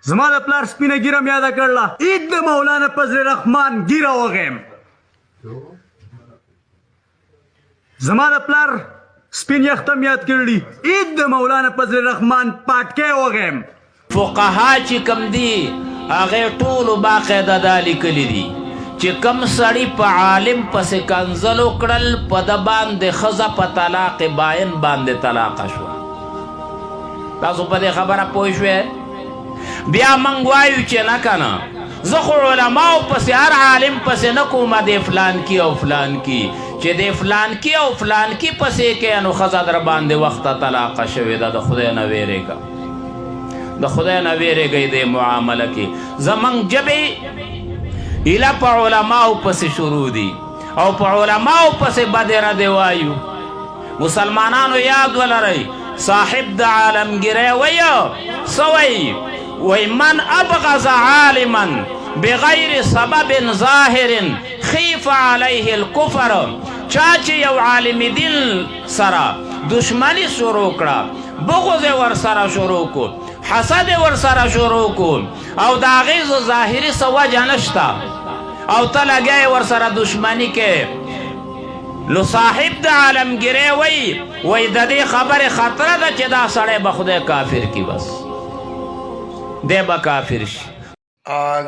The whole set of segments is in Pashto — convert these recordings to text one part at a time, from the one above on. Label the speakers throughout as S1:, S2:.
S1: زما د پلار سپینه ګیره مې یاده کړله عید د مولانا فضل رحمان ګیره وغیم زما د پلار سپین یخته مې یاد کړلي عید د مولانا فضل رحمان پاټکی وغیم
S2: فقها چې کم دي هغې ټولو باقاعده دا لیکلي دي چې کم سړي په عالم پسې کنځل وکړل په ده باندې ښځه په طلاق باین باندې طلاقه شوه تاسو په دې خبره پوه شوې بیا موږ وایو چې نه کنه زه خو علماو پسې هر عالم پسې نه کومه د فلان کی او فلان کی چې د فلان کی او فلان کی پسې کې نو ښځه در باندې وخته طلاقه شوې ده د خدای نه ویرېږه د خدای نه ویرېږئ دې معامله کې زموږ ژبې ایله په علماو پسې شروع دي او په علماو پسې بدې ردې وایو مسلمانانو یاد ولرئ صاحب د عالمګیرۍ ویه څه وایي وی من ابغض عالما بغیر سبب ظاهر خیف علیه الکفر چا چې یو عالم دین سره دشمنی شروع کړه بغض ورسره شروع کو حسد ورسره شروع کو او د هغې ظاهري څه وجه نشته او ته لګیا ورسره دشمني کې نو صاحب د عالمګیرۍ وی د دې خبرې خطره ده چې دا سړی به خدای کافر کی بس دی به کافر شي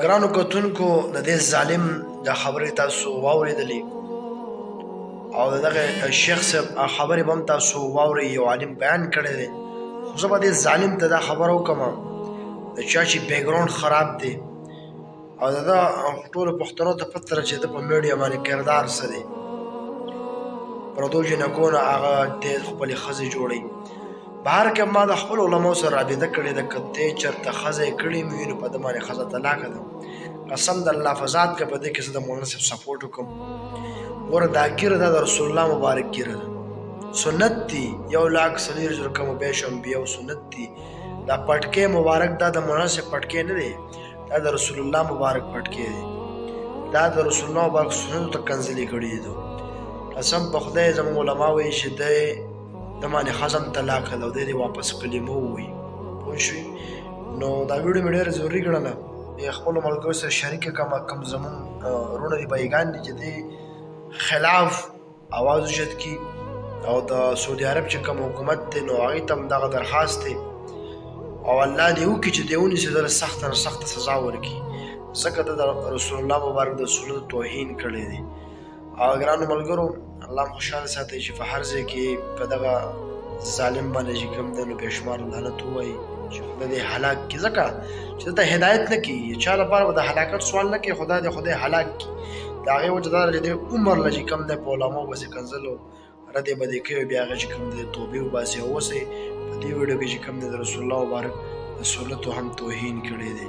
S3: ګرانو کتونکو د دې ظالم د خبرې تاسو واورېدلې او د دغه شیخ صاحب خبرې به هم تاسو واورئ یو عالم بیان کړی دی خو زه به دې ظالم ته دا خبره وکړم د چا چې بیکګراونډ خراب دی او د ده ټولو پښتنو ته پته ده چې ده په میډیا باندې کردار څه دی پردو جنکو نه هغه دی خپلې ښځې جوړوي بهر کې ما د خپل علماو سره رابطه کړې ده که دی چېرته ښځه یې کړې مې وي نو په ده باندې ښځه طلاقه ده قسم د الله فضات که په دې کې زه د مولانا صاحب سپورټ وکړم ګوره دا ګیره ده د رسول الله مبارک ګیره ده سنت دي 1,40,000 کم و بیش انبیاء سنت دي دا پټکی مبارک دا د مولانا صاحب پټکی نه دی دا د رسول الله مبارک پټکی دی دا د رسول الله مبارک سنتو ته کنځلې کړي دي قسم په خدای زموږ علما وایي چې دی د باندې ښځه هم طلاقه ده او دی واپس کلمه ووایي پوه شوې نو دا ویډیو مې ډېره ضروري ګڼله خپلو ملګرو سره شریکه کړمه کوم زموږ وروڼه دي بایګان دي چې دې خلاف اواز اوچت کړي او د سعودي عرب چې کوم حکومت دی نو هغې ته هم دغه درخواست دی او الله دې وکړي چې دې ونیسي ده سخته نه سخته سزا ورکړي ځکه ده د رسول الله مبارک د سنتو توهین کړی دی او ګرانو ملګرو الله هم خوشحاله ساتئ چې په هر ځای کې په دغه ظالم باندې چې کوم دی نو بېشمار لعنت ووایي چې خدای دې هلاک کړي ځکه چې دلته هدایت نه کوي چا لپاره به د هلاکت سوال نه کوي خدای دې خدای هلاک کړي د هغې وجه دا ده چې دې عمر له چې کوم دی په علماو پسې کنځلو ردې بدې کوي بیا هغه چې کوم دی توبې وباسي او اوسئ په دې ویډیو کې چې کوم دی د رسول الله مبارک د سنتو هم توهین کړی دی